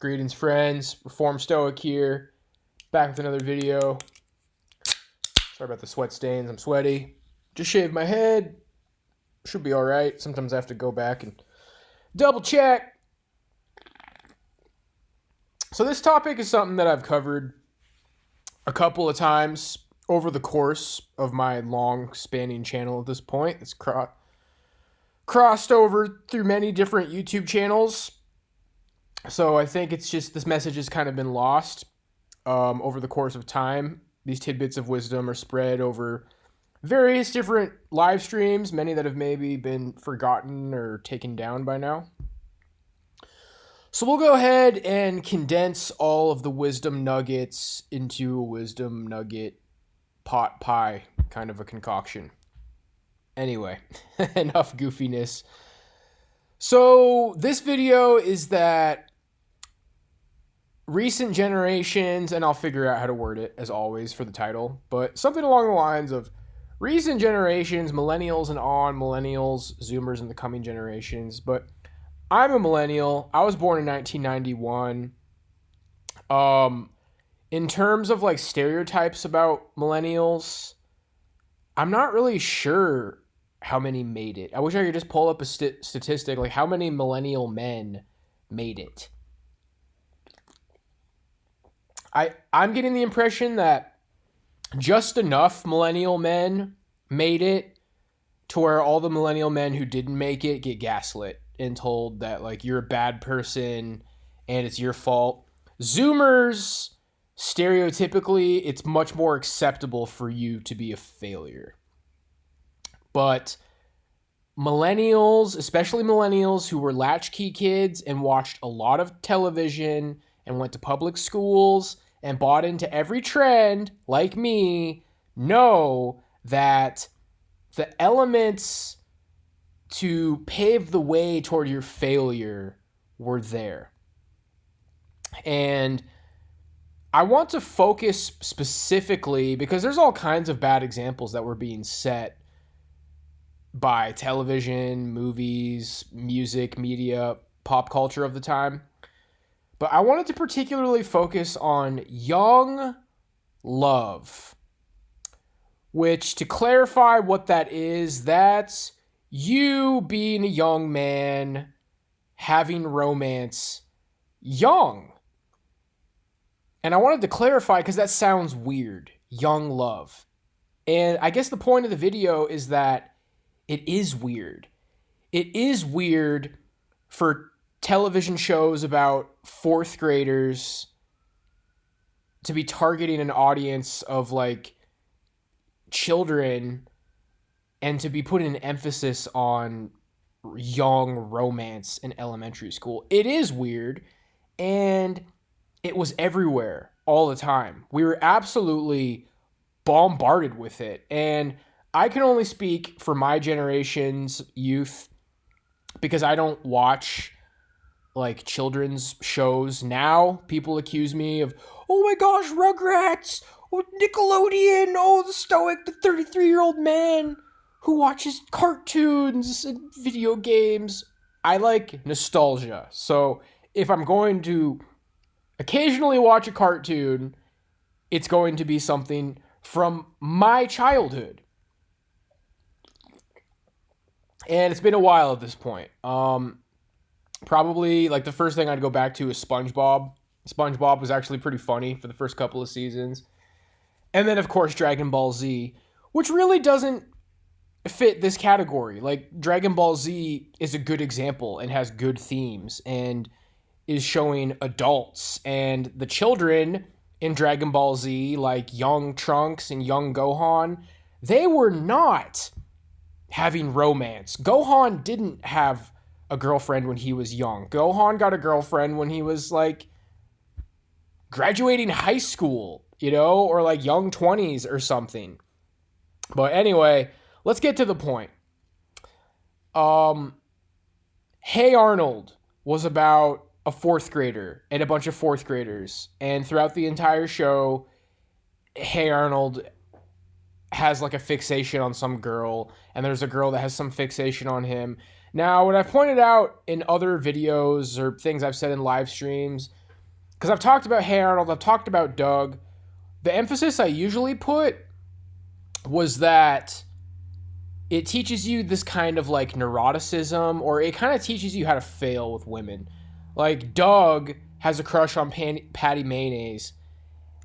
Greetings, friends. Reformed Stoic here. Back with another video. Sorry about the sweat stains. I'm sweaty. Just shaved my head. Should be alright. Sometimes I have to go back and double check. So this topic is something that I've covered a couple of times over the course of my long spanning channel at this point. It's crossed over through many different YouTube channels. So I think it's just this message has kind of been lost over the course of time. These tidbits of wisdom are spread over various different live streams, many that have maybe been forgotten or taken down by now. So we'll go ahead and condense all of the wisdom nuggets into a wisdom nugget pot pie kind of a concoction. Anyway, enough goofiness. So this video is that recent generations, and I'll figure out how to word it as always for the title, but something along the lines of recent generations, millennials and on, millennials, zoomers, and the coming generations. But I'm a millennial. I was born in 1991. In terms of like stereotypes about millennials, I'm not really sure how many made it. I wish I could just pull up a statistic, like how many millennial men made it. I'm getting the impression that just enough millennial men made it to where all the millennial men who didn't make it get gaslit and told that like you're a bad person and it's your fault. Zoomers, stereotypically, it's much more acceptable for you to be a failure. But millennials, especially millennials who were latchkey kids and watched a lot of television and went to public schools and bought into every trend, like me, know that the elements to pave the way toward your failure were there. And I want to focus specifically, because there's all kinds of bad examples that were being set by television, movies, music, media, pop culture of the time. But I wanted to particularly focus on young love, which, to clarify what that is, that's you being a young man having romance young. And I wanted to clarify because that sounds weird, young love. And I guess the point of the video is that it is weird. It is weird for television shows about fourth graders to be targeting an audience of like children and to be putting an emphasis on young romance in elementary school. It is weird, and it was everywhere all the time. We were absolutely bombarded with it. And I can only speak for my generation's youth because I don't watch like children's shows now. People accuse me of, oh my gosh, Rugrats, oh, Nickelodeon, oh, the Stoic, the 33-year-old man who watches cartoons and video games. I like nostalgia. So if I'm going to occasionally watch a cartoon, it's going to be something from my childhood. And it's been a while at this point. Probably like the first thing I'd go back to is SpongeBob. SpongeBob was actually pretty funny for the first couple of seasons. And then, of course, Dragon Ball Z, which really doesn't fit this category. Like, Dragon Ball Z is a good example and has good themes and is showing adults. And the children in Dragon Ball Z, like young Trunks and young Gohan, they were not having romance. Gohan didn't have a girlfriend when he was young. Gohan got a girlfriend when he was like graduating high school, you know, or like young 20s or something. But anyway, let's get to the point. Hey Arnold was about a fourth grader and a bunch of fourth graders. And throughout the entire show, Hey Arnold has like a fixation on some girl, and there's a girl that has some fixation on him. Now, what I've pointed out in other videos or things I've said in live streams because I've talked about Hey Arnold, I've talked about Doug. The emphasis I usually put was that it teaches you this kind of like neuroticism, or it kind of teaches you how to fail with women. Like Doug has a crush on Patty Mayonnaise,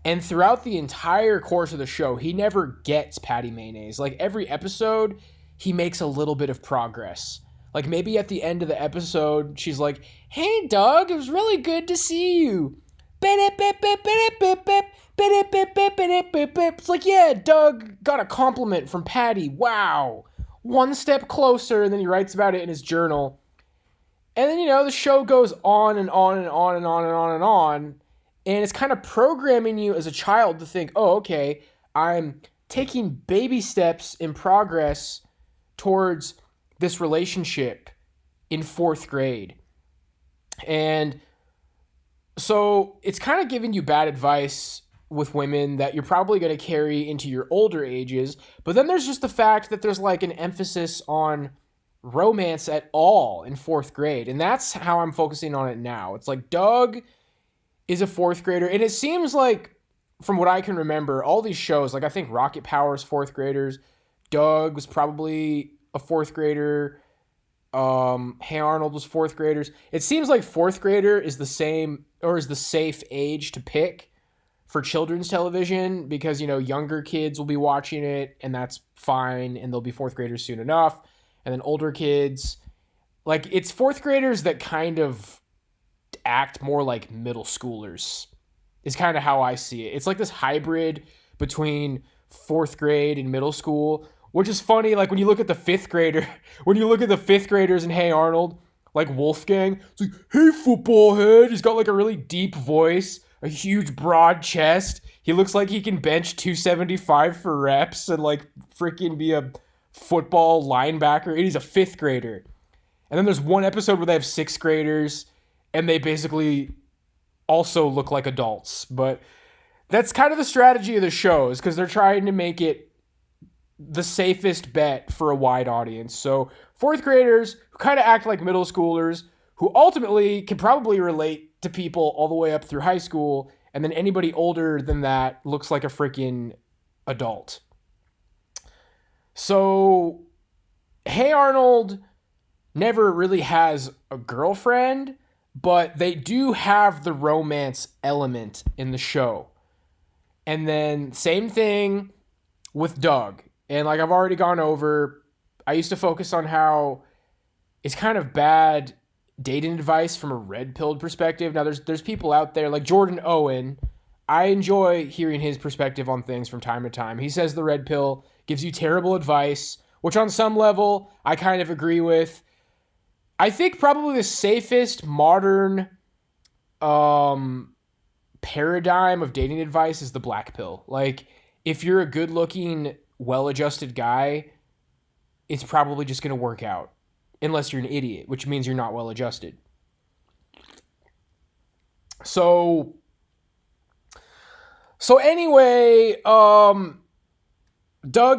and throughout the entire course of the show, he never gets Patty Mayonnaise. Like every episode, he makes a little bit of progress. Like maybe at the end of the episode, she's like, "Hey Doug, it was really good to see you." It's like, yeah, Doug got a compliment from Patty. Wow. One step closer, and then he writes about it in his journal. And then, the show goes on and on and on and on and on and on. And it's kind of programming you as a child to think, oh, okay, I'm taking baby steps in progress towards this relationship in 4th grade. And so it's kind of giving you bad advice with women that you're probably going to carry into your older ages. But then there's just the fact that there's like an emphasis on romance at all in 4th grade. And that's how I'm focusing on it now. It's like Doug is a 4th grader. And it seems like, from what I can remember, all these shows, like I think Rocket Power's 4th graders, Doug was probably a 4th grader. Hey Arnold was 4th graders. It seems like 4th grader is the same, or is the safe age to pick for children's television, because younger kids will be watching it and that's fine, and they'll be 4th graders soon enough. And then older kids, like it's 4th graders that kind of act more like middle schoolers is kind of how I see it. It's like this hybrid between 4th grade and middle school, which is funny. Like when you look at the 5th graders in Hey Arnold, like Wolfgang, it's like, "Hey football head." He's got like a really deep voice, a huge broad chest. He looks like he can bench 275 for reps and like freaking be a football linebacker. And he's a 5th grader. And then there's one episode where they have 6th graders and they basically also look like adults. But that's kind of the strategy of the show, is because they're trying to make it the safest bet for a wide audience. So 4th graders who kind of act like middle schoolers, who ultimately can probably relate to people all the way up through high school, and then anybody older than that looks like a freaking adult. So Hey Arnold never really has a girlfriend, but they do have the romance element in the show. And then same thing with Doug. And like I've already gone over, I used to focus on how it's kind of bad dating advice from a red-pilled perspective. Now there's people out there like Jordan Owen. I enjoy hearing his perspective on things from time to time. He says the red pill gives you terrible advice, which on some level I kind of agree with. I think probably the safest modern paradigm of dating advice is the black pill. Like if you're a good-looking, well-adjusted guy, it's probably just going to work out. Unless you're an idiot, which means you're not well-adjusted. So anyway, Doug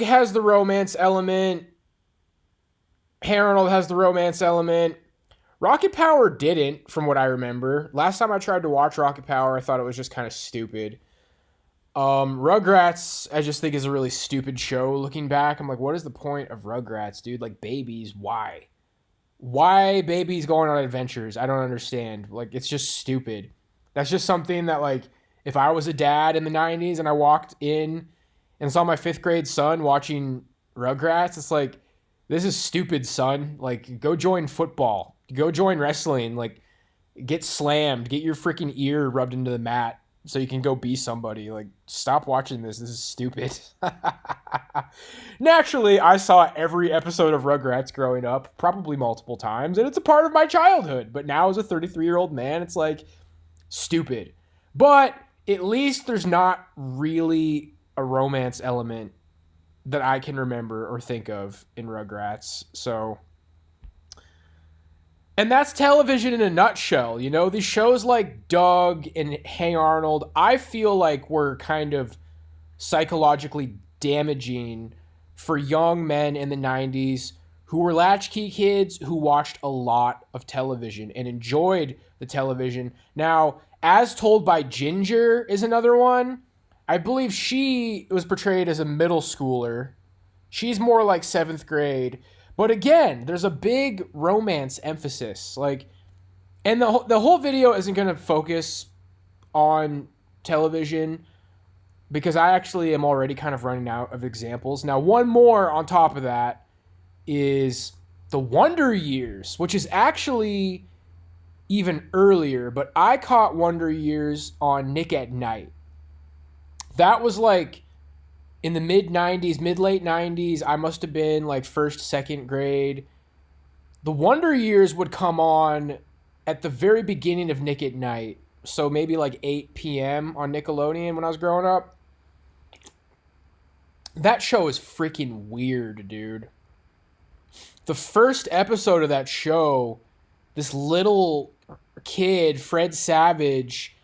has the romance element. Hey Arnold has the romance element. Rocket Power didn't, from what I remember. Last time I tried to watch Rocket Power, I thought it was just kind of stupid. Rugrats, I just think is a really stupid show looking back. I'm like, what is the point of Rugrats, dude? Like, babies, why? Why babies going on adventures? I don't understand. Like, it's just stupid. That's just something that, like, if I was a dad in the 90s and I walked in and saw my 5th grade son watching Rugrats, it's like, this is stupid, son. Like, go join football. Go join wrestling. Like, get slammed. Get your freaking ear rubbed into the mat so you can go be somebody. Like, stop watching this. This is stupid. Naturally, I saw every episode of Rugrats growing up, probably multiple times, and it's a part of my childhood. But now as a 33-year-old man, it's like, stupid. But at least there's not really a romance element that I can remember or think of in Rugrats. So, and that's television in a nutshell. These shows like Doug and Hey Arnold, I feel like were kind of psychologically damaging for young men in the 90s who were latchkey kids who watched a lot of television and enjoyed the television. Now, As Told by Ginger is another one. I believe she was portrayed as a middle schooler. She's more like 7th grade. But again, there's a big romance emphasis. Like, and the whole video isn't going to focus on television because I actually am already kind of running out of examples. Now, one more on top of that is The Wonder Years, which is actually even earlier, but I caught Wonder Years on Nick at Night. That was like in the mid late 90s. I must have been like 1st, 2nd grade. The Wonder Years would come on at the very beginning of Nick at Night. So maybe like 8 p.m. on Nickelodeon when I was growing up. That show is freaking weird, dude. The first episode of that show, this little kid, Fred Savage,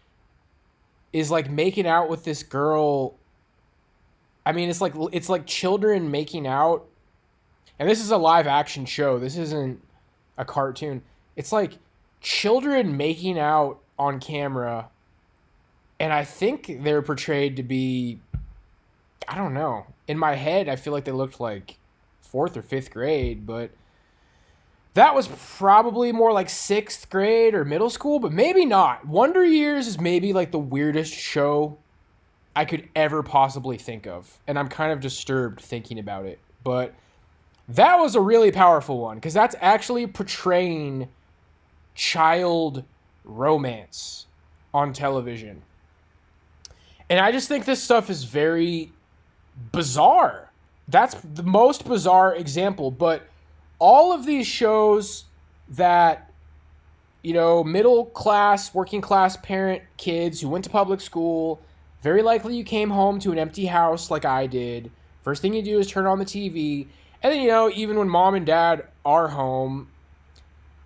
is like making out with this girl. I mean, it's like children making out. And this is a live action show. This isn't a cartoon. It's like children making out on camera. And I think they're portrayed to be, I don't know. In my head, I feel like they looked like 4th or 5th grade, but that was probably more like 6th grade or middle school, but maybe not. Wonder Years is maybe like the weirdest show I could ever possibly think of, and I'm kind of disturbed thinking about it. But that was a really powerful one because that's actually portraying child romance on television. And I just think this stuff is very bizarre. That's the most bizarre example, but all of these shows that, you know, middle class, working class parent kids who went to public school, very likely you came home to an empty house like I did. First thing you do is turn on the TV. And then, you know, even when mom and dad are home,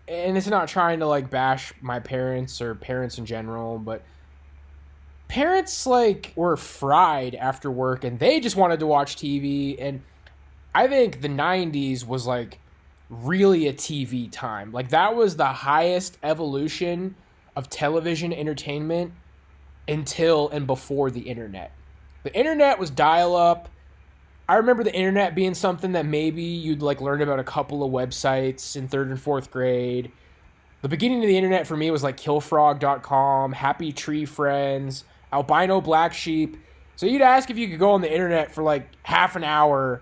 and it's not trying to like bash my parents or parents in general, but parents like were fried after work and they just wanted to watch TV. And I think the 90s was like really a TV time. Like that was the highest evolution of television entertainment until and before the internet. The internet was dial-up. I remember the internet being something that maybe you'd like learn about a couple of websites in 3rd and 4th grade. The beginning of the internet for me was like killfrog.com, Happy Tree Friends, Albino Black Sheep. So you'd ask if you could go on the internet for like half an hour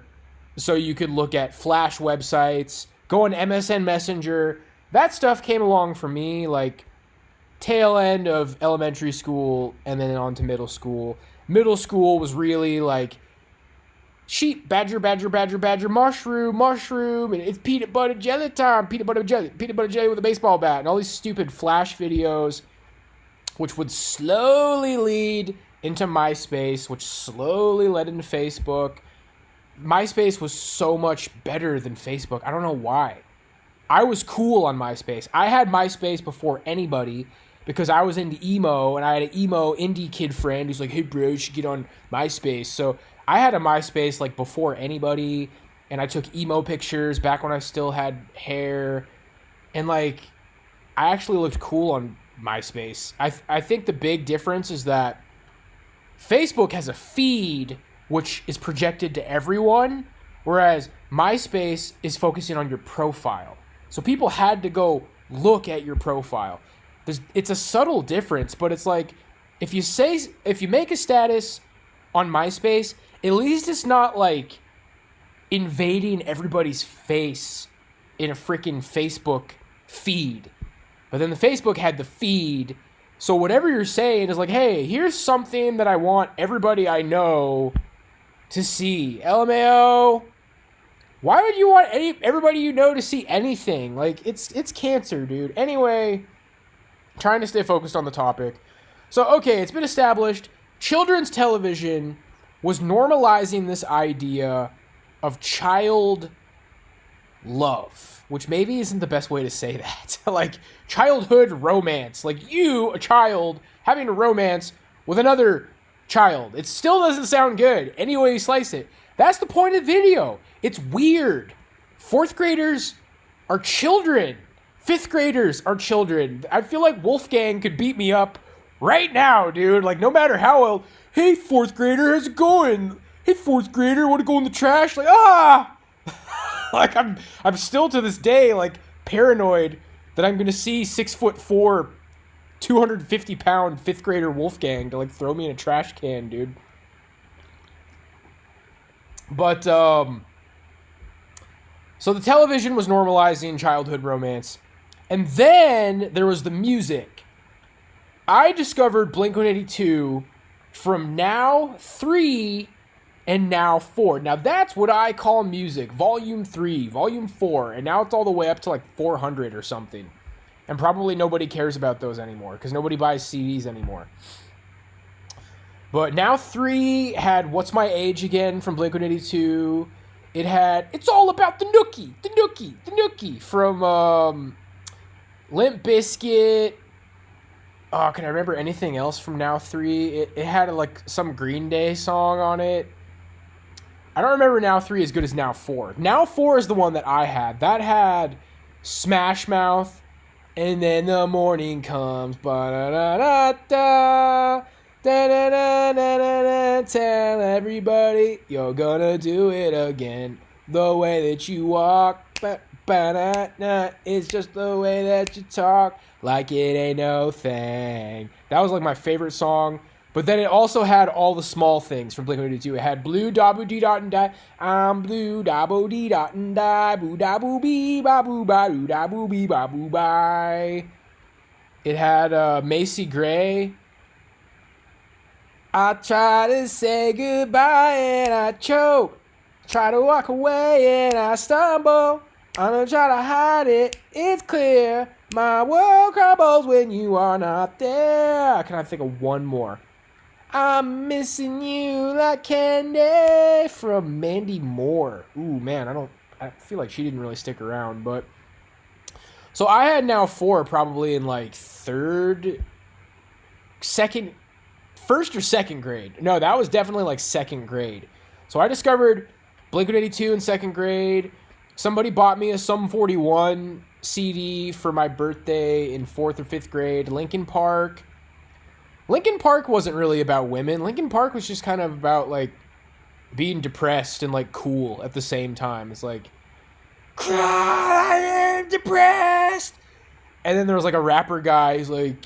so you could look at Flash websites, go on MSN Messenger. That stuff came along for me like tail end of elementary school and then on to middle school. Middle school was really like sheep, badger, mushroom, and it's peanut butter jelly time, peanut butter jelly with a baseball bat, and all these stupid Flash videos, which would slowly lead into MySpace, which slowly led into Facebook. MySpace was so much better than Facebook. I don't know why. I was cool on MySpace. I had MySpace before anybody because I was into emo, and I had an emo indie kid friend who's like, hey bro, you should get on MySpace. So I had a MySpace like before anybody, and I took emo pictures back when I still had hair, and like I actually looked cool on MySpace. I think the big difference is that Facebook has a feed which is projected to everyone, whereas MySpace is focusing on your profile. So people had to go look at your profile. It's a subtle difference, but it's like if you make a status on MySpace, at least it's not like invading everybody's face in a freaking Facebook feed. But then the Facebook had the feed, so whatever you're saying is like, hey, here's something that I want everybody I know to see. LMAO. Why would you want everybody you know to see anything? Like, it's cancer, dude. Anyway, trying to stay focused on the topic. So, okay, it's been established. Children's television was normalizing this idea of child love, which maybe isn't the best way to say that. Like, childhood romance. Like, you, a child, having a romance with another child. It still doesn't sound good, any way you slice it. That's the point of the video. It's weird. 4th graders are children. 5th graders are children. I feel like Wolfgang could beat me up Right now, dude. Like, no matter how well, hey, fourth grader, how's it going? Hey, fourth grader, want to go in the trash? Like, ah! Like, I'm still to this day, like, paranoid that I'm going to see 6'4", 250-pound fifth grader Wolfgang to, like, throw me in a trash can, dude. But, so the television was normalizing childhood romance. And then there was the music. I discovered Blink-182 from Now 3 and Now 4. Now that's what I call music. Volume 3, Volume 4. And now it's all the way up to like 400 or something. And probably nobody cares about those anymore because nobody buys CDs anymore. But Now 3 had What's My Age Again from Blink-182. It had It's All About the Nookie from Limp Bizkit. Oh, can I remember anything else from Now 3? It had like some Green Day song on it. I don't remember Now 3 as good as Now 4. Now 4 is the one that I had. That had Smash Mouth, and then the morning comes. Ba-da-da-da-da. Da-da-da-da-da-da. Tell everybody you're gonna do it again. The way that you walk. Ba-da-da. It's just the way that you talk. Like it ain't no thing. That was like my favorite song. But then it also had all the small things from Blink-182. It had Blue Dabu Dee Dot and Die. I'm Blue Dabu Dee Dot and Die. Boo Dabu Bee Babu Ba Dabu Bee Babu Bye. It had Macy Gray. I try to say goodbye and I choke. Try to walk away and I stumble. I'm gonna try to hide it. It's clear. My world crumbles when you are not there. Can I think of one more? I'm missing you like candy from Mandy Moore. Ooh, man, I feel like she didn't really stick around, but so I had Now 4 probably in like first or second grade. No, that was definitely like second grade. So I discovered Blink-182 in second grade. Somebody bought me a Sum 41 CD for my birthday in 4th or 5th grade. Linkin Park wasn't really about women. Linkin Park was just kind of about like being depressed and like cool at the same time. It's like, cry, I am depressed. And then there was like a rapper guy who's like,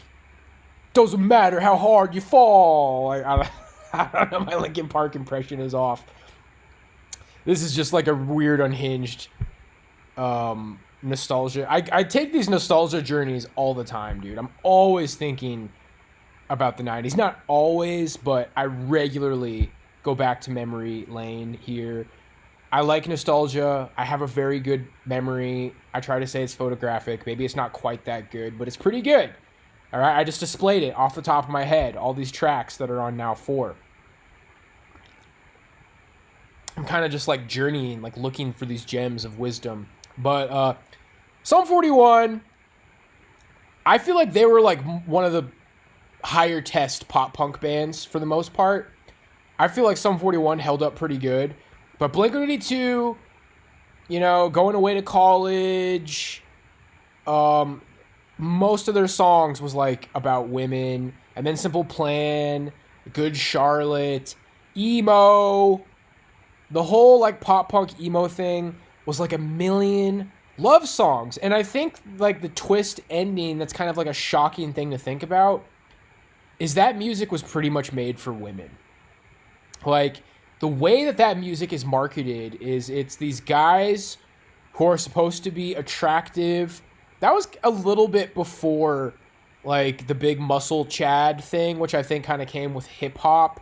doesn't matter how hard you fall. Like, I don't know, my Linkin Park impression is off. This is just like a weird, unhinged nostalgia. I take these nostalgia journeys all the time, dude. I'm always thinking about the 90s. Not always, but I regularly go back to memory lane here. I like nostalgia. I have a very good memory. I try to say it's photographic. Maybe it's not quite that good, but it's pretty good. All right, I just displayed it off the top of my head, all these tracks that are on Now 4. I'm kind of just like journeying, like looking for these gems of wisdom. But Sum 41, I feel like they were like one of the higher test pop punk bands for the most part. I feel like Sum 41 held up pretty good. But Blink-182, you know, going away to college, most of their songs was like about women. And then Simple Plan, Good Charlotte, emo. The whole like pop punk emo thing was like a million love songs. And I think like the twist ending, that's kind of like a shocking thing to think about, is that music was pretty much made for women. Like the way that music is marketed is it's these guys who are supposed to be attractive. That was a little bit before like the big muscle Chad thing, which I think kind of came with hip hop.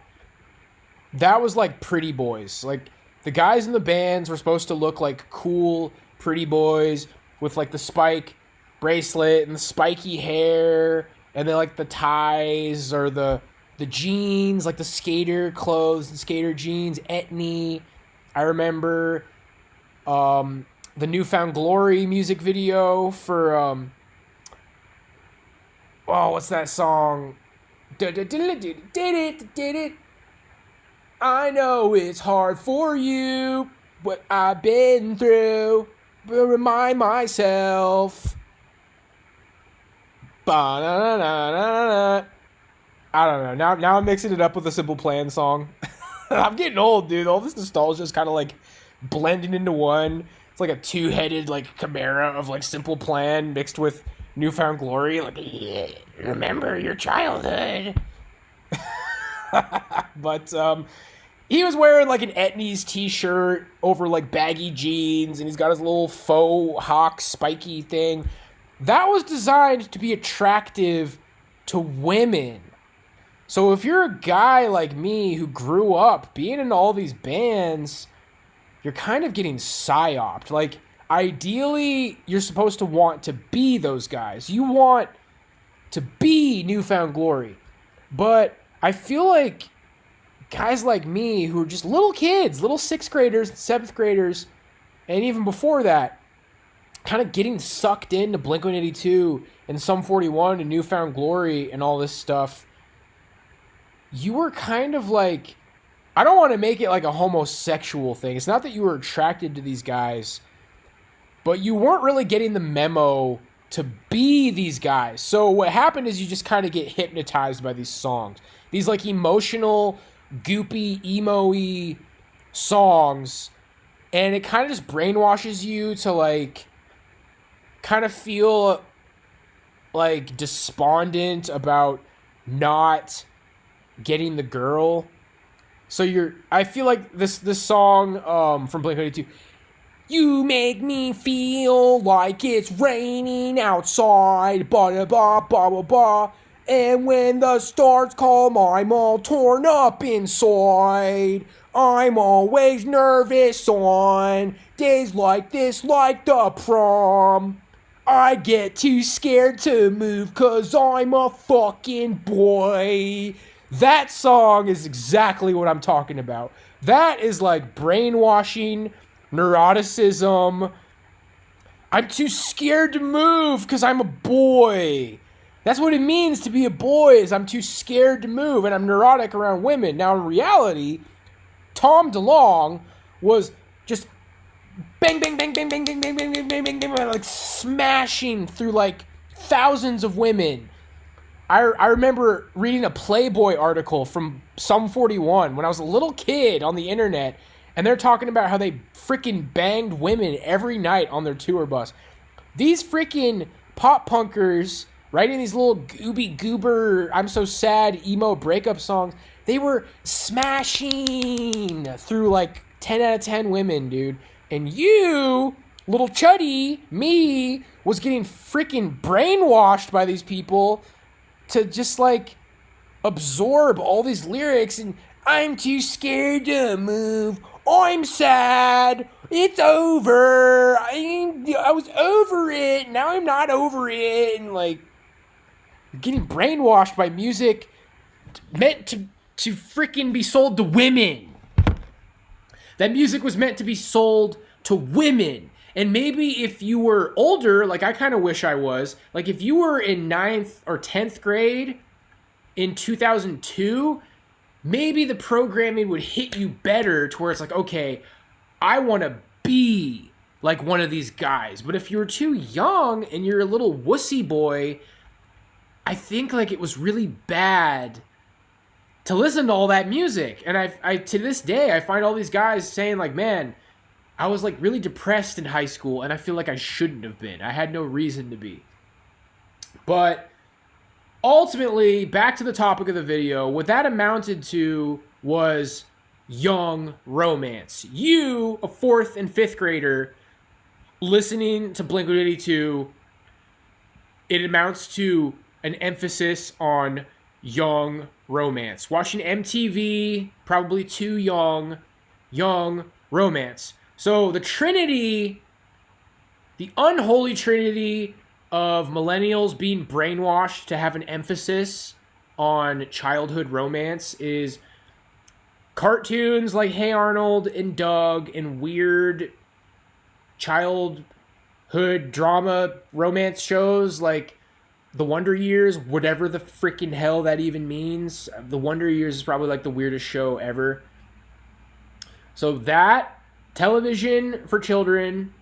That was like pretty boys. Like the guys in the bands were supposed to look like cool, pretty boys with like the spike bracelet and the spiky hair and then like the ties or the jeans, like the skater clothes and skater jeans, etny. I remember the Newfound Glory music video for what's that song? I know it's hard for you, what I've been through, but remind myself. Ba-na-na-na-na-na. I don't know. Now I'm mixing it up with a Simple Plan song. I'm getting old, dude. All this nostalgia is kind of like blending into one. It's like a two-headed like chimera of like Simple Plan mixed with Newfound Glory. Like, yeah, remember your childhood. But he was wearing like an Etnies t-shirt over like baggy jeans, and he's got his little faux hawk spiky thing. That was designed to be attractive to women. So if you're a guy like me who grew up being in all these bands, you're kind of getting psyoped. Like, ideally, you're supposed to want to be those guys. You want to be Newfound Glory. But I feel like guys like me who are just little kids, little 6th graders, 7th graders, and even before that, kind of getting sucked into Blink-182 and Sum 41 and Newfound Glory and all this stuff, you were kind of like, I don't want to make it like a homosexual thing. It's not that you were attracted to these guys, but you weren't really getting the memo to be these guys. So what happened is you just kind of get hypnotized by these songs. These like emotional, goopy, emo-y songs. And it kind of just brainwashes you to like kind of feel like despondent about not getting the girl. So I feel like this song from Blink-182, you make me feel like it's raining outside, ba ba ba ba ba, and when the stars come, I'm all torn up inside. I'm always nervous on days like this, like the prom. I get too scared to move 'cause I'm a fucking boy. That song is exactly what I'm talking about. That is like brainwashing, neuroticism. I'm too scared to move because I'm a boy. That's what it means to be a boy, is I'm too scared to move, and I'm neurotic around women. Now, in reality, Tom DeLonge was just bang, bang, bang, bang, bang, bang, bang, bang, bang, bang, bang, bang, like smashing through like thousands of women. I remember reading a Playboy article from Sum 41 when I was a little kid on the internet, and they're talking about how they freaking banged women every night on their tour bus. These freaking pop punkers writing these little goober, I'm so sad, emo breakup songs, they were smashing through like 10 out of 10 women, dude. And you, little chuddy, me, was getting freaking brainwashed by these people to just like absorb all these lyrics, and I'm too scared to move. I'm sad. It's over. I was over it. Now I'm not over it. And like, getting brainwashed by music meant to freaking be sold to women. That music was meant to be sold to women. And maybe if you were older, like I kind of wish I was, like if you were in 9th or 10th grade in 2002, maybe the programming would hit you better to where it's like, okay, I want to be like one of these guys. But if you're too young and you're a little wussy boy, I think like it was really bad to listen to all that music. And I to this day, I find all these guys saying like, man, I was like really depressed in high school, and I feel like I shouldn't have been. I had no reason to be. But ultimately, back to the topic of the video, what that amounted to was young romance. You, a 4th and 5th grader, listening to Blink-182, it amounts to an emphasis on young romance. Watching MTV, probably too young romance. So the trinity, the unholy trinity of millennials being brainwashed to have an emphasis on childhood romance is cartoons like Hey Arnold and Doug and weird childhood drama romance shows like The Wonder Years, whatever the freaking hell that even means. The Wonder Years is probably like the weirdest show ever. So that television for children,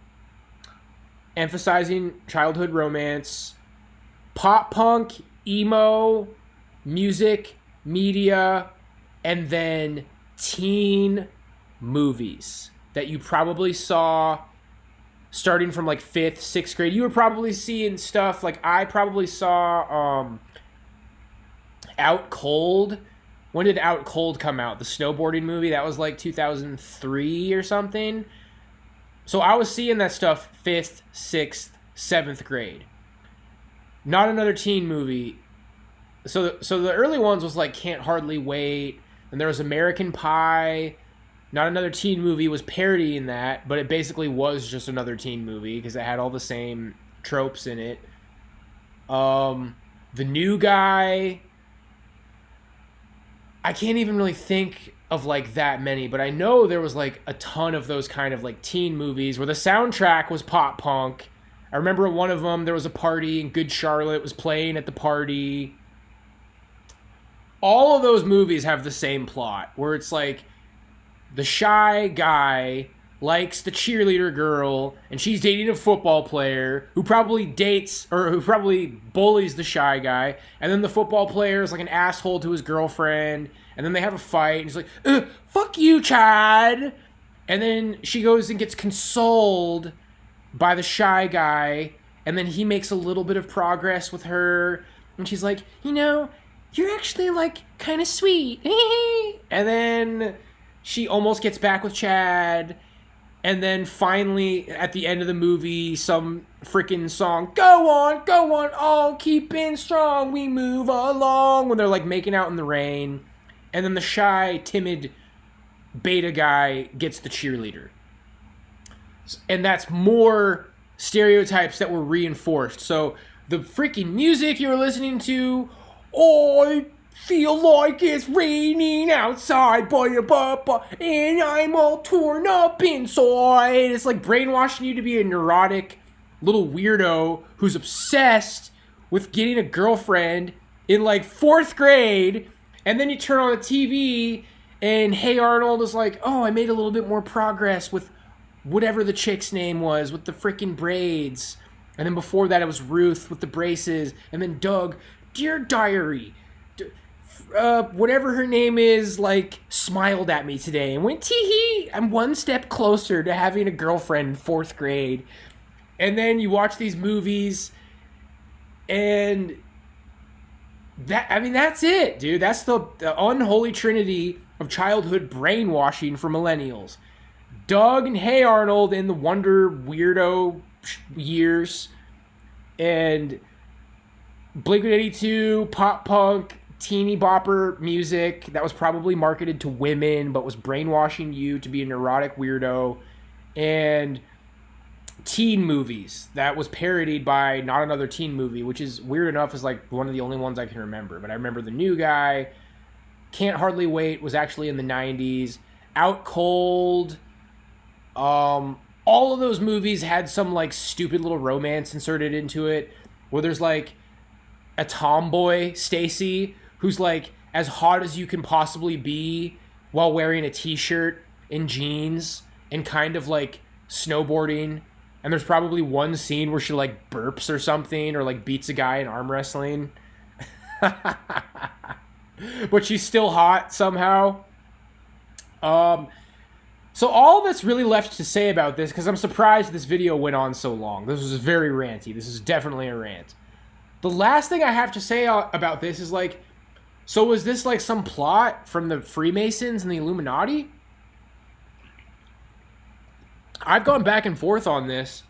emphasizing childhood romance, pop punk, emo music, media, and then teen movies that you probably saw starting from like 5th, 6th grade. You were probably seeing stuff like I probably saw Out Cold. When did Out Cold come out? The snowboarding movie? That was like 2003 or something. So I was seeing that stuff 5th, 6th, 7th grade. Not another teen movie. So the early ones was like Can't Hardly Wait. And there was American Pie. Not Another Teen Movie was parodying that, but it basically was just another teen movie because it had all the same tropes in it. The New Guy. I can't even really think of like that many, but I know there was like a ton of those kind of like teen movies where the soundtrack was pop punk. I remember one of them, there was a party and Good Charlotte was playing at the party. All of those movies have the same plot where it's like the shy guy likes the cheerleader girl and she's dating a football player who probably dates or who probably bullies the shy guy, and then the football player is like an asshole to his girlfriend, and then they have a fight and he's like, fuck you, Chad. And then she goes and gets consoled by the shy guy, and then he makes a little bit of progress with her, and she's like, you're actually like kind of sweet. And then she almost gets back with Chad. And then finally, at the end of the movie, some freaking song, go on, all keeping strong, we move along, when they're like making out in the rain. And then the shy, timid beta guy gets the cheerleader. And that's more stereotypes that were reinforced. So the freaking music you were listening to, I feel like it's raining outside, and I'm all torn up inside. It's like brainwashing you to be a neurotic little weirdo who's obsessed with getting a girlfriend in like 4th grade, and then you turn on the TV and Hey Arnold is like, oh, I made a little bit more progress with whatever the chick's name was with the freaking braids. And then before that it was Ruth with the braces, and then Doug, Dear Diary, whatever her name is, like, smiled at me today and went, tee-hee, I'm one step closer to having a girlfriend in 4th grade. And then you watch these movies, and that's it, dude. That's the unholy trinity of childhood brainwashing for millennials. Doug and Hey Arnold in the Wonder Weirdo years, and Blink-182, pop punk, teeny bopper music that was probably marketed to women but was brainwashing you to be a neurotic weirdo, and teen movies that was parodied by Not Another Teen Movie, which is weird enough is like one of the only ones I can remember. But I remember The New Guy, Can't Hardly Wait was actually in the 90s, Out Cold, all of those movies had some like stupid little romance inserted into it where there's like a tomboy, Stacy, who's like as hot as you can possibly be while wearing a t-shirt and jeans and kind of like snowboarding. And there's probably one scene where she like burps or something or like beats a guy in arm wrestling. But she's still hot somehow. So all that's really left to say about this, because I'm surprised this video went on so long. This was very ranty. This is definitely a rant. The last thing I have to say about this is like, so was this like some plot from the Freemasons and the Illuminati? I've gone back and forth on this,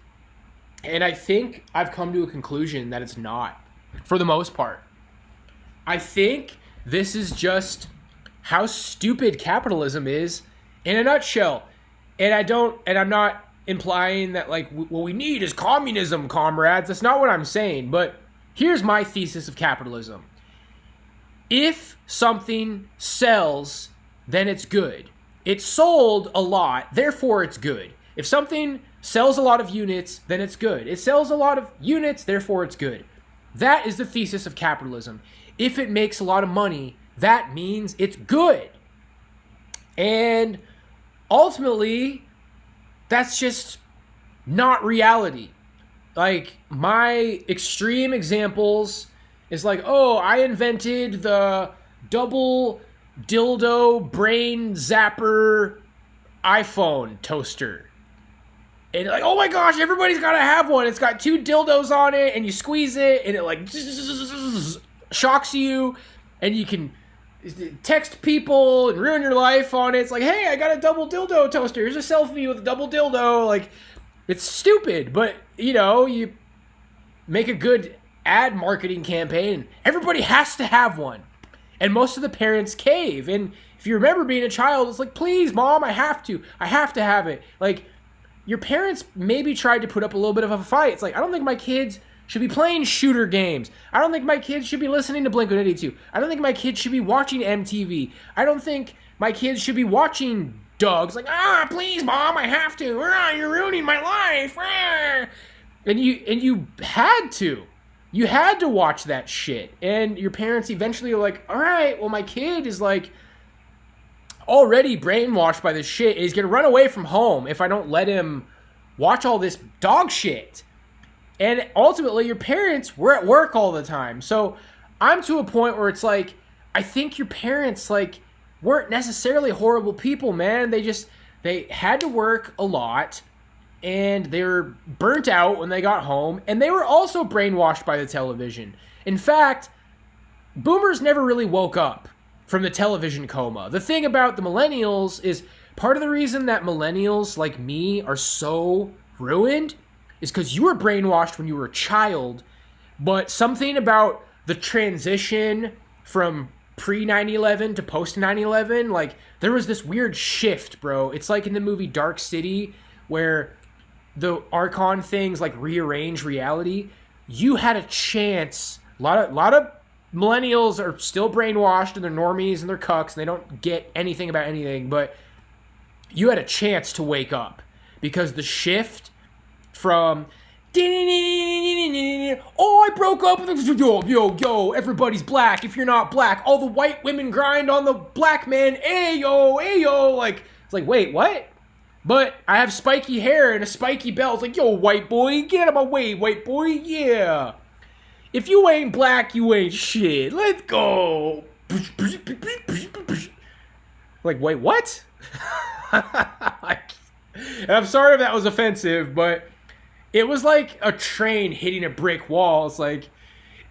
and I think I've come to a conclusion that it's not, for the most part. I think this is just how stupid capitalism is in a nutshell. And I'm not implying that like what we need is communism, comrades. That's not what I'm saying, but here's my thesis of capitalism. If something sells, then it's good. It sold a lot, therefore it's good. If something sells a lot of units, then it's good. It sells a lot of units, therefore it's good. That is the thesis of capitalism. If it makes a lot of money, that means it's good. And ultimately, that's just not reality. Like, my extreme examples It's like, oh, I invented the double dildo brain zapper iPhone toaster. And like, oh my gosh, everybody's got to have one. It's got 2 dildos on it, and you squeeze it, and it like shocks you, and you can text people and ruin your life on it. It's like, hey, I got a double dildo toaster. Here's a selfie with a double dildo. Like, it's stupid, but you make a good ad marketing campaign. Everybody has to have one, and most of the parents cave. And if you remember being a child, it's like, please, mom, I have to have it. Like, your parents maybe tried to put up a little bit of a fight. It's like, I don't think my kids should be playing shooter games. I don't think my kids should be listening to Blink-182. I don't think my kids should be watching MTV. I don't think my kids should be watching Doug's. Like, please, mom, I have to. You're ruining my life. And you had to. You had to watch that shit. And your parents eventually are like, all right, well, my kid is like already brainwashed by this shit. He's going to run away from home if I don't let him watch all this dog shit. And ultimately, your parents were at work all the time. So I'm to a point where it's like, I think your parents like weren't necessarily horrible people, man. They had to work a lot, and they were burnt out when they got home, and they were also brainwashed by the television. In fact, boomers never really woke up from the television coma. The thing about the millennials is part of the reason that millennials like me are so ruined is because you were brainwashed when you were a child, but something about the transition from pre 9/11 to post 9/11, like there was this weird shift, bro. It's like in the movie Dark City where the Archon things like rearrange reality. You had a chance. A lot of millennials are still brainwashed, and they're normies and they're cucks and they don't get anything about anything, but you had a chance to wake up because the shift from I broke up with yo, everybody's black. If you're not black, all the white women grind on the black man. Ayo, like it's like, wait, what? But I have spiky hair and a spiky belt. It's like, yo, white boy, get out of my way, white boy, yeah. If you ain't black, you ain't shit. Let's go. Like, wait, what? And I'm sorry if that was offensive, but it was like a train hitting a brick wall. It's like,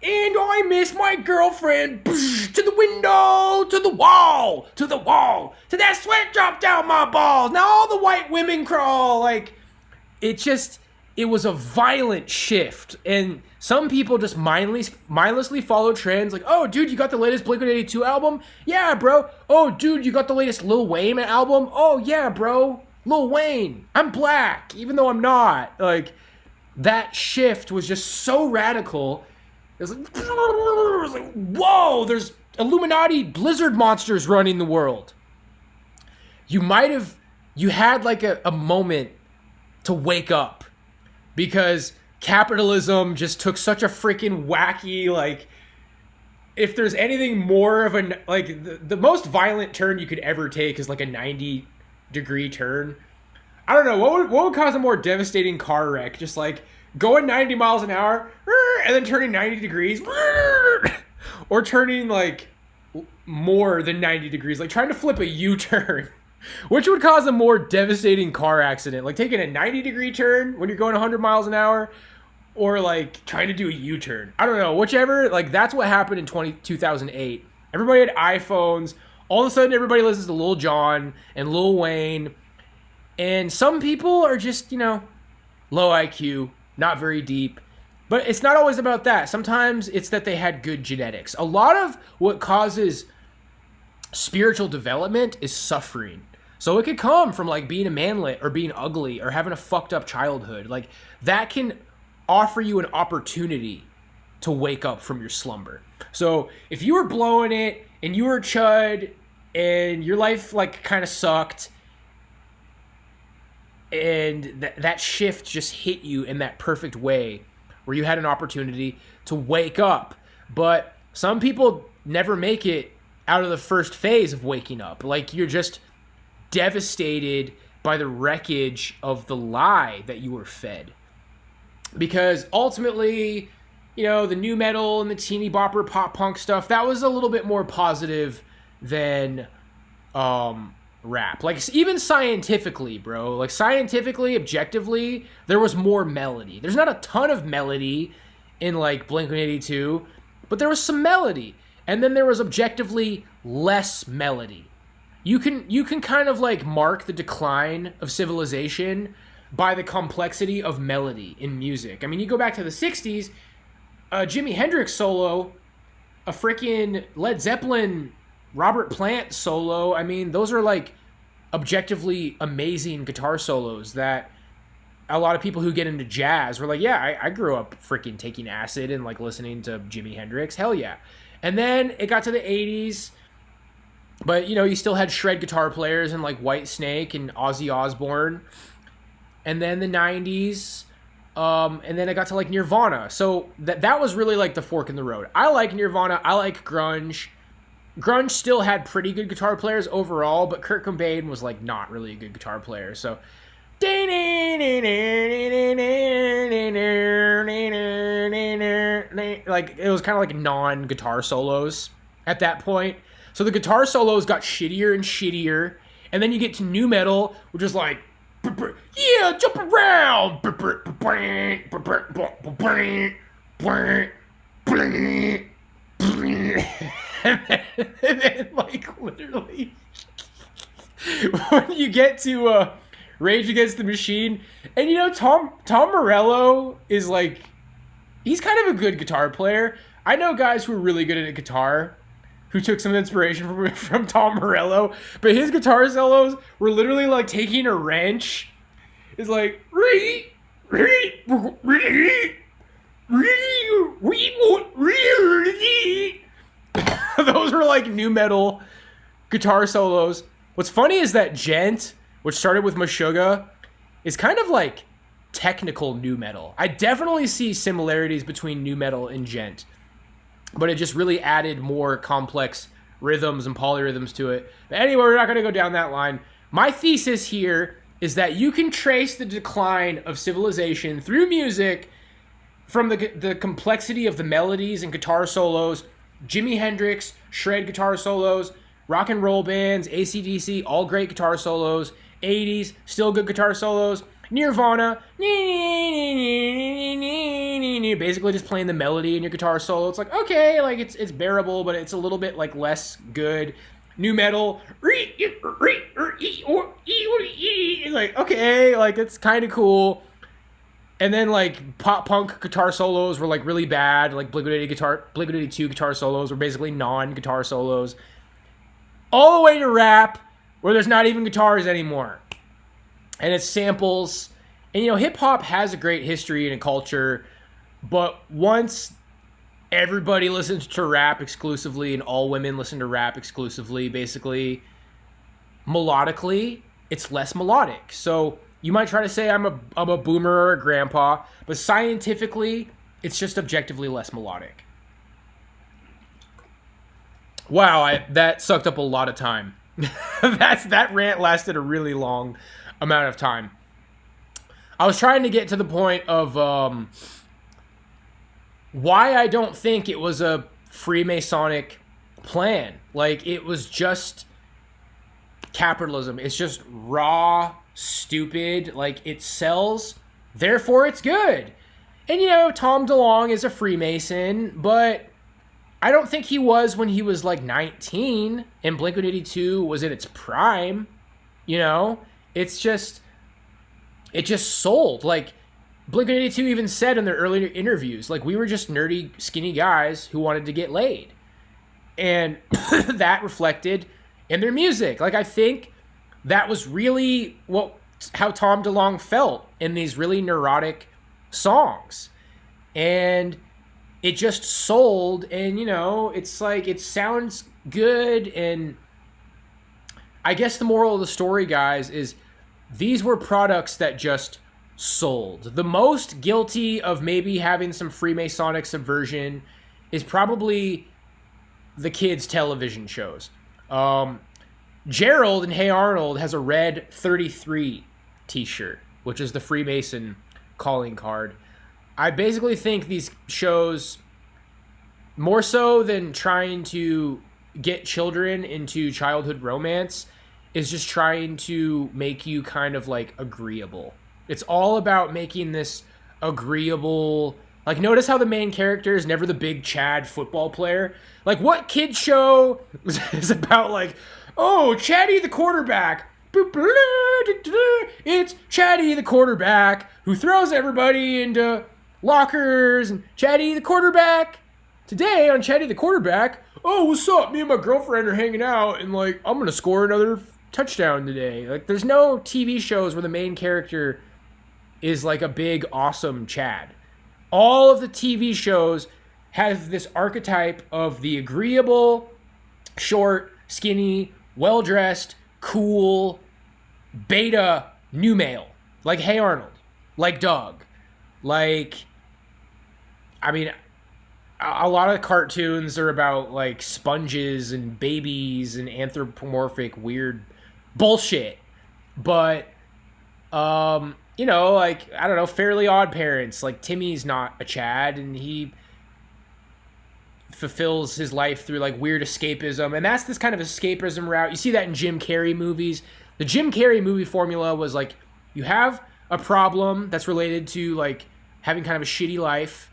and I miss my girlfriend. To the window, to the wall, to the wall, to that sweat drop down my balls. Now all the white women crawl. Like, it was a violent shift. And some people just mindlessly follow trends. Like, oh, dude, you got the latest Blink-182 album? Yeah, bro. Oh, dude, you got the latest Lil Wayne album? Oh, yeah, bro. Lil Wayne. I'm black, even though I'm not. Like, that shift was just so radical. It was like, whoa, there's Illuminati blizzard monsters running the world. You had like a moment to wake up because capitalism just took such a freaking wacky, like, if there's anything more of the most violent turn you could ever take is like a 90-degree turn. I don't know, what would cause a more devastating car wreck? Just like going 90 miles an hour and then turning 90 degrees or turning like more than 90 degrees, like trying to flip a U-turn. Which would cause a more devastating car accident? Like taking a 90-degree turn when you're going 100 miles an hour, or like trying to do a U-turn. I don't know, whichever. Like, that's what happened in 2008. Everybody had iPhones. All of a sudden, everybody listens to Lil Jon and Lil Wayne. And some people are just, low IQ, not very deep. But it's not always about that. Sometimes it's that they had good genetics. A lot of what causes spiritual development is suffering. So it could come from like being a manlet or being ugly or having a fucked up childhood. Like, that can offer you an opportunity to wake up from your slumber. So if you were blowing it and you were a chud and your life like kind of sucked and that shift just hit you in that perfect way where you had an opportunity to wake up. But some people never make it out of the first phase of waking up. Like, you're just devastated by the wreckage of the lie that you were fed. Because ultimately, the new metal and the teeny bopper pop punk stuff, that was a little bit more positive than rap. Like, even scientifically, bro, like scientifically, objectively, there was more melody. There's not a ton of melody in like Blink-182, but there was some melody. And then there was objectively less melody. You can kind of like mark the decline of civilization by the complexity of melody in music. I mean, you go back to the 60s, a Jimi Hendrix solo, a freaking Led Zeppelin, Robert Plant solo. I mean, those are like objectively amazing guitar solos that a lot of people who get into jazz were like, yeah, I grew up freaking taking acid and like listening to Jimi Hendrix. Hell yeah. And then it got to the 80s, but you still had shred guitar players and like White Snake and Ozzy Osbourne. And then the 90s, and then I got to like Nirvana. So that was really like the fork in the road. I like Nirvana. I like grunge. Grunge still had pretty good guitar players overall, but Kurt Cobain was like not really a good guitar player. So like it was kind of like non-guitar solos at that point. So the guitar solos got shittier and shittier, and then you get to new metal, which is like, yeah, jump around, and then like literally when you get to Rage Against the Machine, and Tom Morello is like, he's kind of a good guitar player. I know guys who are really good at guitar who took some inspiration from Tom Morello, but his guitar solos were literally like taking a wrench. It's like, those were like new metal guitar solos. What's funny is that Gent, which started with Meshuggah, is kind of like technical new metal. I definitely see similarities between new metal and Gent, but it just really added more complex rhythms and polyrhythms to it. But anyway, we're not going to go down that line. My thesis here is that you can trace the decline of civilization through music from the complexity of the melodies and guitar solos. Jimi Hendrix, shred guitar solos, rock and roll bands, AC/DC, all great guitar solos. 80s, still good guitar solos. Nirvana, basically just playing the melody in your guitar solo. It's like, okay, like it's bearable, but it's a little bit like less good. New metal, it's like, okay, like it's kind of cool. And then like pop punk guitar solos were like really bad. Like Blink-182 guitar solos were basically non-guitar solos. All the way to rap, where there's not even guitars anymore. And it's samples. And, hip-hop has a great history and a culture. But once everybody listens to rap exclusively and all women listen to rap exclusively, basically, melodically, it's less melodic. So you might try to say I'm a boomer or a grandpa, but scientifically, it's just objectively less melodic. Wow, that sucked up a lot of time. That rant lasted a really long amount of time. I was trying to get to the point of why I don't think it was a Freemasonic plan. Like, it was just capitalism. It's just raw, stupid. Like, it sells, therefore it's good. And, Tom DeLonge is a Freemason, but I don't think he was when he was like 19 and Blink-182 was in its prime. It just sold. Like, Blink-182 even said in their earlier interviews, like, we were just nerdy, skinny guys who wanted to get laid. And that reflected in their music. Like, I think that was really how Tom DeLonge felt in these really neurotic songs. And it just sold, and, it's like, it sounds good. And I guess the moral of the story, guys, is these were products that just sold. The most guilty of maybe having some Freemasonic subversion is probably the kids' television shows. Gerald in Hey Arnold has a red 33 t-shirt, which is the Freemason calling card. I basically think these shows, more so than trying to get children into childhood romance, is just trying to make you kind of like agreeable. It's all about making this agreeable. Like, notice how the main character is never the big Chad football player. Like, what kid show is about like, oh, Chatty the quarterback. It's Chatty the quarterback who throws everybody into lockers, and Chatty the quarterback. Today on Chatty the quarterback, oh, what's up? Me and my girlfriend are hanging out, and like, I'm gonna score another touchdown today. Like, there's no TV shows where the main character is like a big, awesome Chad. All of the TV shows have this archetype of the agreeable, short, skinny, well-dressed, cool, beta new male. Like Hey Arnold. Like Doug. Like, I mean, a lot of cartoons are about like sponges and babies and anthropomorphic weird bullshit. But, you know, like, I don't know, Fairly Odd Parents. Like, Timmy's not a Chad, and he fulfills his life through like weird escapism, and that's this kind of escapism route. You see that in Jim Carrey movies. The Jim Carrey movie formula was like, you have a problem that's related to like having kind of a shitty life,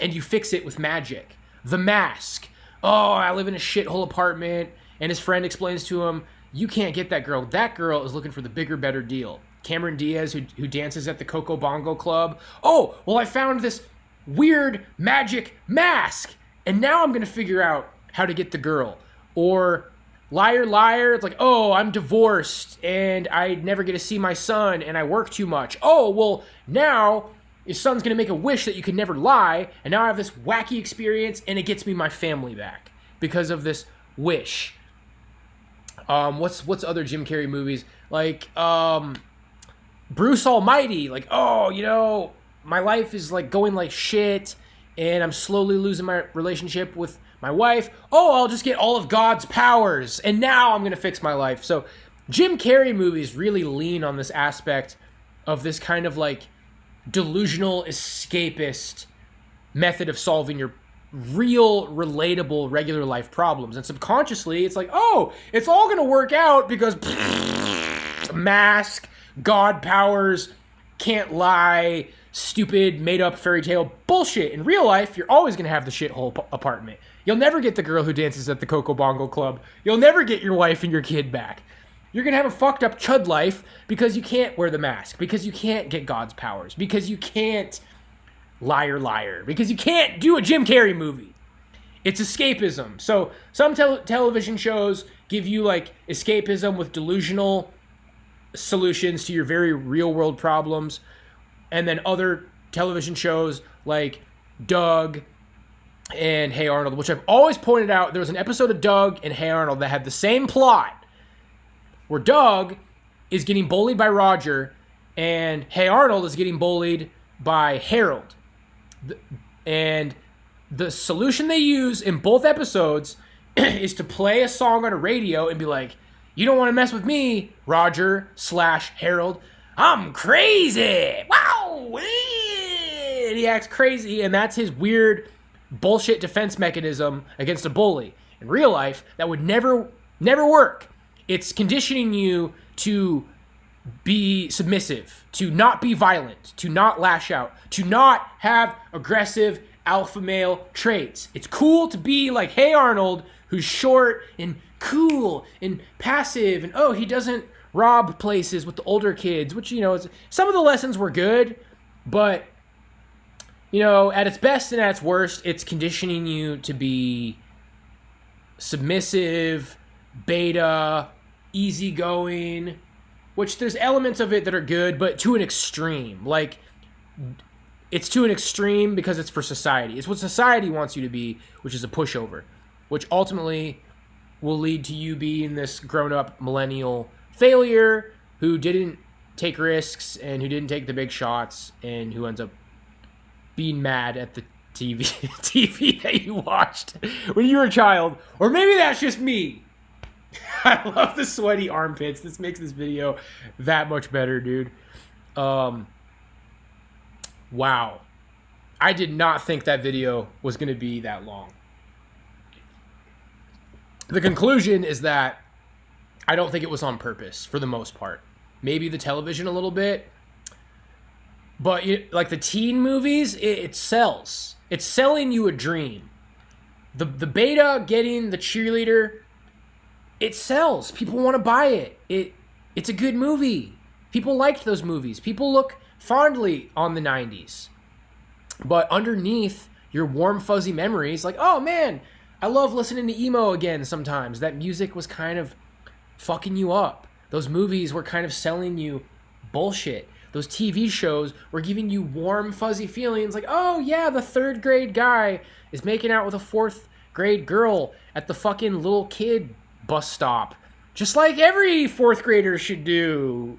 and you fix it with magic. The Mask. Oh, I live in a shithole apartment, and his friend explains to him, you can't get that girl. That girl is looking for the bigger, better deal. Cameron Diaz, who dances at the Coco Bongo Club. Oh, well, I found this weird magic mask, and now I'm going to figure out how to get the girl. Or Liar, Liar, it's like, oh, I'm divorced, and I never get to see my son, and I work too much. Oh, well, now your son's going to make a wish that you could never lie, and now I have this wacky experience, and it gets me my family back because of this wish. What's other Jim Carrey movies? Like, Bruce Almighty. Like, oh, you know, my life is like going like shit, and I'm slowly losing my relationship with my wife. Oh, I'll just get all of God's powers, and now I'm going to fix my life. So Jim Carrey movies really lean on this aspect of this kind of like delusional, escapist method of solving your real, relatable, regular life problems. And subconsciously, it's like, oh, it's all going to work out because mask, God powers, can't lie, stupid, made-up fairy tale bullshit. In real life, you're always going to have the shithole apartment. You'll never get the girl who dances at the Coco Bongo Club. You'll never get your wife and your kid back. You're going to have a fucked up chud life because you can't wear the mask, because you can't get God's powers, because you can't liar, liar, because you can't do a Jim Carrey movie. It's escapism. So some television shows give you like escapism with delusional solutions to your very real world problems. And then other television shows like Doug and Hey Arnold, which I've always pointed out, there was an episode of Doug and Hey Arnold that had the same plot, where Doug is getting bullied by Roger and Hey Arnold is getting bullied by Harold. And the solution they use in both episodes is to play a song on a radio and be like, you don't want to mess with me, Roger / Harold. I'm crazy. Wow. And he acts crazy, and that's his weird bullshit defense mechanism against a bully. In real life, that would never work. It's conditioning you to be submissive, to not be violent, to not lash out, to not have aggressive alpha male traits. It's cool to be like Hey Arnold, who's short and cool and passive, and oh, he doesn't rob places with the older kids, which, you know, some of the lessons were good, but, you know, at its best and at its worst, it's conditioning you to be submissive, beta, easygoing, which there's elements of it that are good, but to an extreme. Like, it's to an extreme because it's for society. It's what society wants you to be, which is a pushover, which ultimately will lead to you being this grown-up millennial failure who didn't take risks and who didn't take the big shots and who ends up being mad at the TV that you watched when you were a child. Or maybe that's just me. I love the sweaty armpits. This makes this video that much better, dude. Wow. I did not think that video was going to be that long. The conclusion is that I don't think it was on purpose for the most part. Maybe the television a little bit. But like the teen movies, it sells. It's selling you a dream. The beta getting the cheerleader, it sells. People want to buy it. It's a good movie. People liked those movies. People look fondly on the 90s. But underneath your warm, fuzzy memories, like, oh man, I love listening to emo again sometimes. That music was kind of fucking you up. Those movies were kind of selling you bullshit. Those TV shows were giving you warm, fuzzy feelings like, oh yeah, the 3rd grade guy is making out with a 4th grade girl at the fucking little kid bus stop. Just like every 4th grader should do.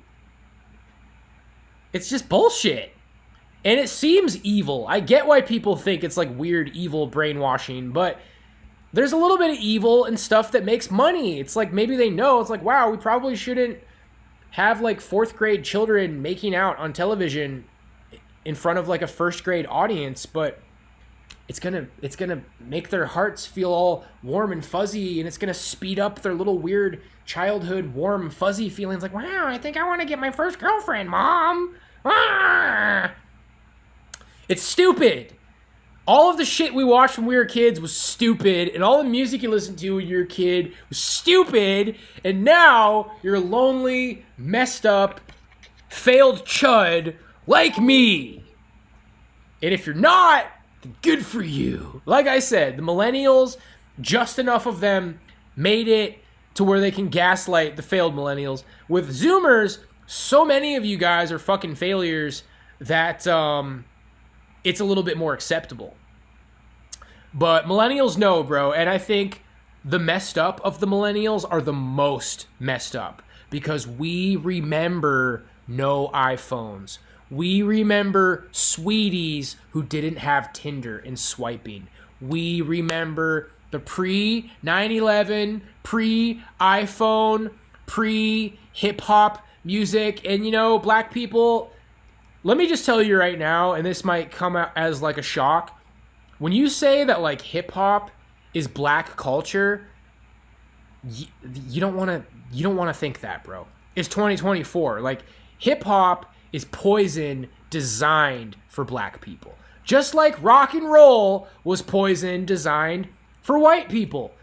It's just bullshit. And it seems evil. I get why people think it's like weird, evil brainwashing, but there's a little bit of evil and stuff that makes money. It's like maybe they know. It's like, wow, we probably shouldn't have like 4th grade children making out on television in front of like a 1st grade audience, but it's gonna make their hearts feel all warm and fuzzy, and it's gonna speed up their little weird childhood warm fuzzy feelings like, wow, I think I want to get my first girlfriend, Mom. Ah! It's stupid. All of the shit we watched when we were kids was stupid, and all the music you listened to when you were a kid was stupid, and now you're a lonely, messed up, failed chud like me. And if you're not, then good for you. Like I said, the millennials, just enough of them made it to where they can gaslight the failed millennials. With Zoomers, so many of you guys are fucking failures that it's a little bit more acceptable. But millennials know, bro, and I think the messed up of the millennials are the most messed up because we remember no iPhones. We remember sweeties who didn't have Tinder and swiping. We remember the pre-9/11, pre-iPhone, pre-hip-hop music, and, you know, black people. Let me just tell you right now, and this might come out as like a shock. When you say that like hip-hop is black culture, you don't want to think that, bro. It's 2024. Like, hip-hop is poison designed for black people. Just like rock and roll was poison designed for white people.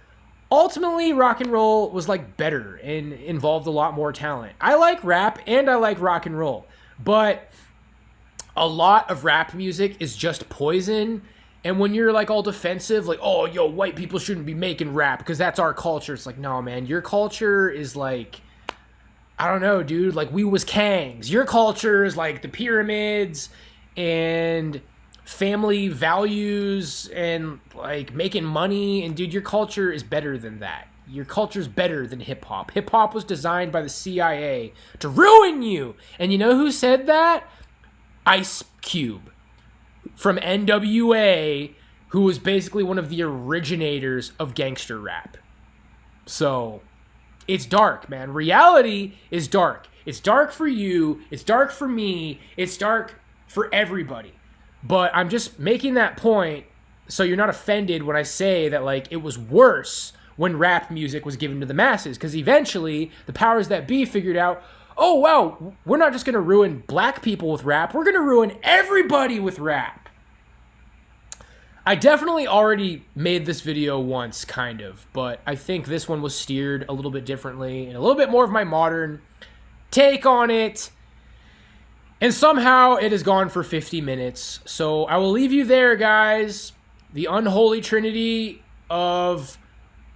Ultimately, rock and roll was like better and involved a lot more talent. I like rap and I like rock and roll, but a lot of rap music is just poison. And when you're like all defensive, like, oh, yo, white people shouldn't be making rap because that's our culture. It's like, no, man, your culture is like, I don't know, dude. Like, we was Kangs. Your culture is like the pyramids and family values and like making money. And dude, your culture is better than that. Your culture's better than hip hop. Hip hop was designed by the CIA to ruin you. And you know who said that? Ice Cube from NWA, who was basically one of the originators of gangster rap. So it's dark, man. Reality is dark. It's dark for you. It's dark for me. It's dark for everybody. But I'm just making that point so you're not offended when I say that, like, it was worse when rap music was given to the masses, because eventually the powers that be figured out, oh, wow, we're not just going to ruin black people with rap. We're going to ruin everybody with rap. I definitely already made this video once, kind of, but I think this one was steered a little bit differently and a little bit more of my modern take on it. And somehow it has gone for 50 minutes. So I will leave you there, guys. The unholy trinity of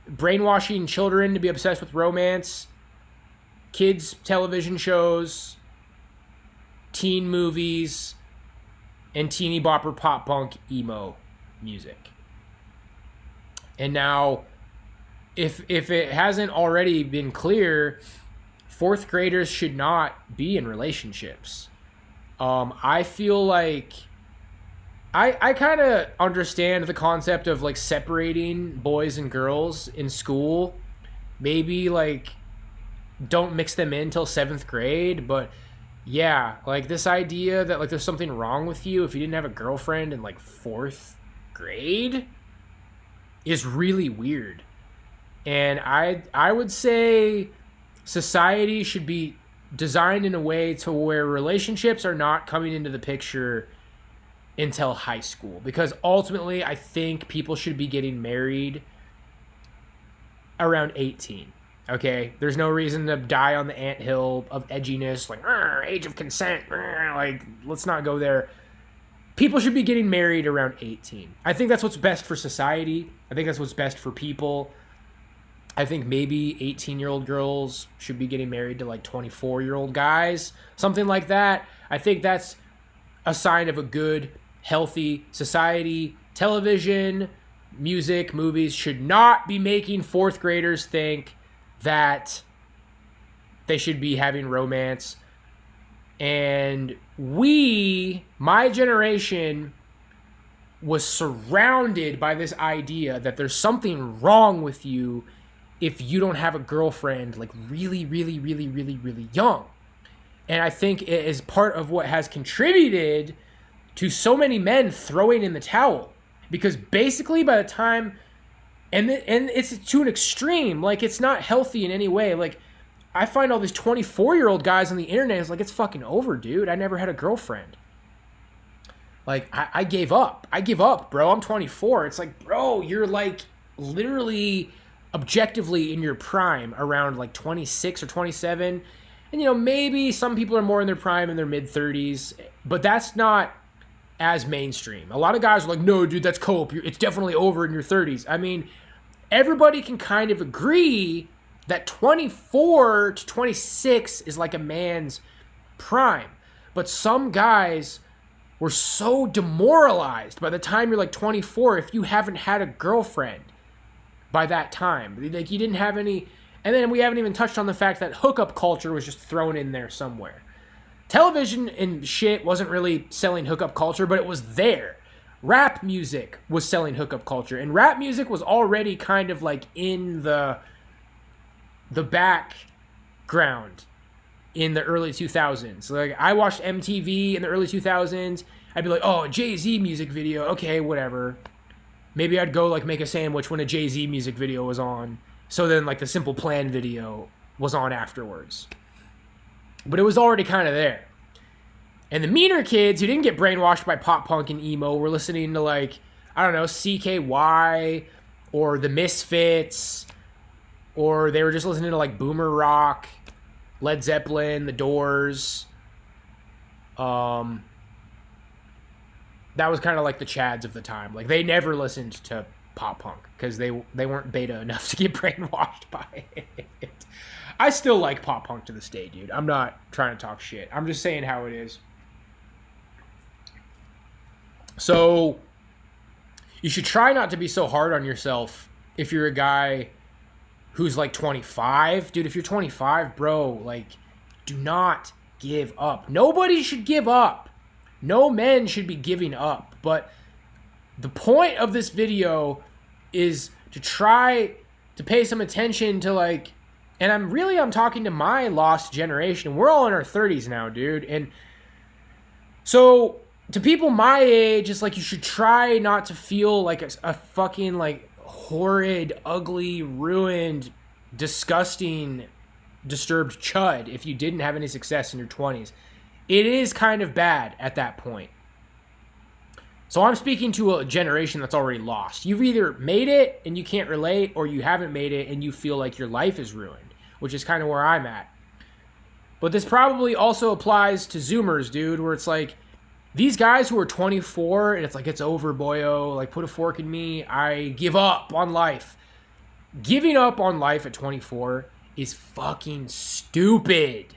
brainwashing children to be obsessed with romance, kids' television shows, teen movies, and teeny bopper pop punk emo music. And now, if it hasn't already been clear, 4th graders should not be in relationships. I feel like I kind of understand the concept of like separating boys and girls in school. Maybe like don't mix them in till 7th grade, but Yeah, like this idea that like there's something wrong with you if you didn't have a girlfriend in like 4th grade is really weird. And I would say society should be designed in a way to where relationships are not coming into the picture until high school, because ultimately I think people should be getting married around 18. Okay, there's no reason to die on the anthill of edginess, like age of consent. Like, let's not go there. People should be getting married around 18. I think that's what's best for society. I think that's what's best for people. I think maybe 18-year-old girls should be getting married to like 24-year-old guys, something like that. I think that's a sign of a good, healthy society. Television, music, movies should not be making 4th graders think that they should be having romance. And my generation, was surrounded by this idea that there's something wrong with you if you don't have a girlfriend like really, really, really, really, really young. And I think it is part of what has contributed to so many men throwing in the towel. Because basically by the time, and it's to an extreme, like it's not healthy in any way. Like I find all these 24-year-old guys on the internet, it's like, it's fucking over, dude. I never had a girlfriend. Like I gave up. I give up, bro. I'm 24. It's like, bro, you're like literally objectively in your prime around like 26 or 27. And, you know, maybe some people are more in their prime in their mid-30s, but that's not as mainstream. A lot of guys are like, no, dude, that's cope. It's definitely over in your 30s. I mean, everybody can kind of agree that 24 to 26 is like a man's prime. But some guys were so demoralized by the time you're like 24 if you haven't had a girlfriend by that time. Like you didn't have any. And then we haven't even touched on the fact that hookup culture was just thrown in there somewhere. Television and shit wasn't really selling hookup culture, but it was there. Rap music was selling hookup culture, and rap music was already kind of like in the background in the early 2000s. Like I watched MTV in the early 2000s. I'd be like, oh, a Jay-Z music video. Okay, whatever. Maybe I'd go like make a sandwich when a Jay-Z music video was on. So then like the Simple Plan video was on afterwards. But it was already kind of there. And the meaner kids who didn't get brainwashed by pop punk and emo were listening to like, I don't know, CKY or the Misfits, or they were just listening to like boomer rock, Led Zeppelin, The Doors. That was kind of like the Chads of the time. Like they never listened to pop punk because they weren't beta enough to get brainwashed by it. I still like pop punk to this day, dude. I'm not trying to talk shit. I'm just saying how it is. So you should try not to be so hard on yourself if you're a guy who's like 25. Dude, if you're 25, bro, like do not give up. Nobody should give up. No men should be giving up. But the point of this video is to try to pay some attention to like, and I'm talking to my lost generation. We're all in our 30s now, dude. And so to people my age, it's like you should try not to feel like a fucking like horrid, ugly, ruined, disgusting, disturbed chud if you didn't have any success in your 20s. It is kind of bad at that point. So I'm speaking to a generation that's already lost. You've either made it and you can't relate, or you haven't made it and you feel like your life is ruined, which is kind of where I'm at. But this probably also applies to Zoomers, dude, where it's like, these guys who are 24 and it's like, it's over, boyo, like put a fork in me, I give up on life. Giving up on life at 24 is fucking stupid.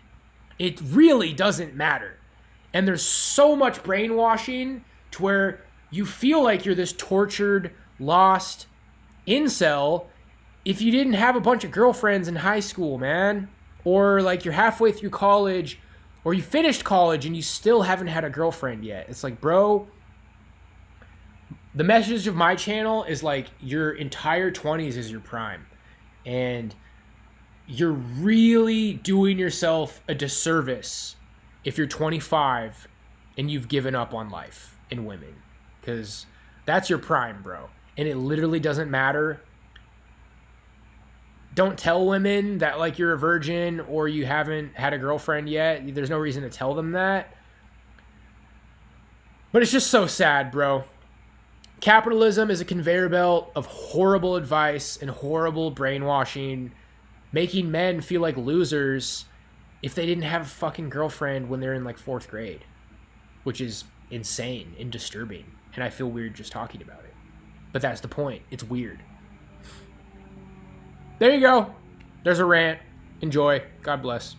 It really doesn't matter. And there's so much brainwashing to where you feel like you're this tortured, lost incel if you didn't have a bunch of girlfriends in high school, man. Or like you're halfway through college, or you finished college and you still haven't had a girlfriend yet. It's like, bro, the message of my channel is like your entire 20s is your prime. And you're really doing yourself a disservice if you're 25 and you've given up on life in women, because that's your prime, bro. And it literally doesn't matter. Don't tell women that like you're a virgin or you haven't had a girlfriend yet. There's no reason to tell them that. But it's just so sad, bro. Capitalism is a conveyor belt of horrible advice and horrible brainwashing, making men feel like losers if they didn't have a fucking girlfriend when they're in like 4th grade, which is insane and disturbing. And I feel weird just talking about it. But that's the point. It's weird. There you go. There's a rant. Enjoy. God bless.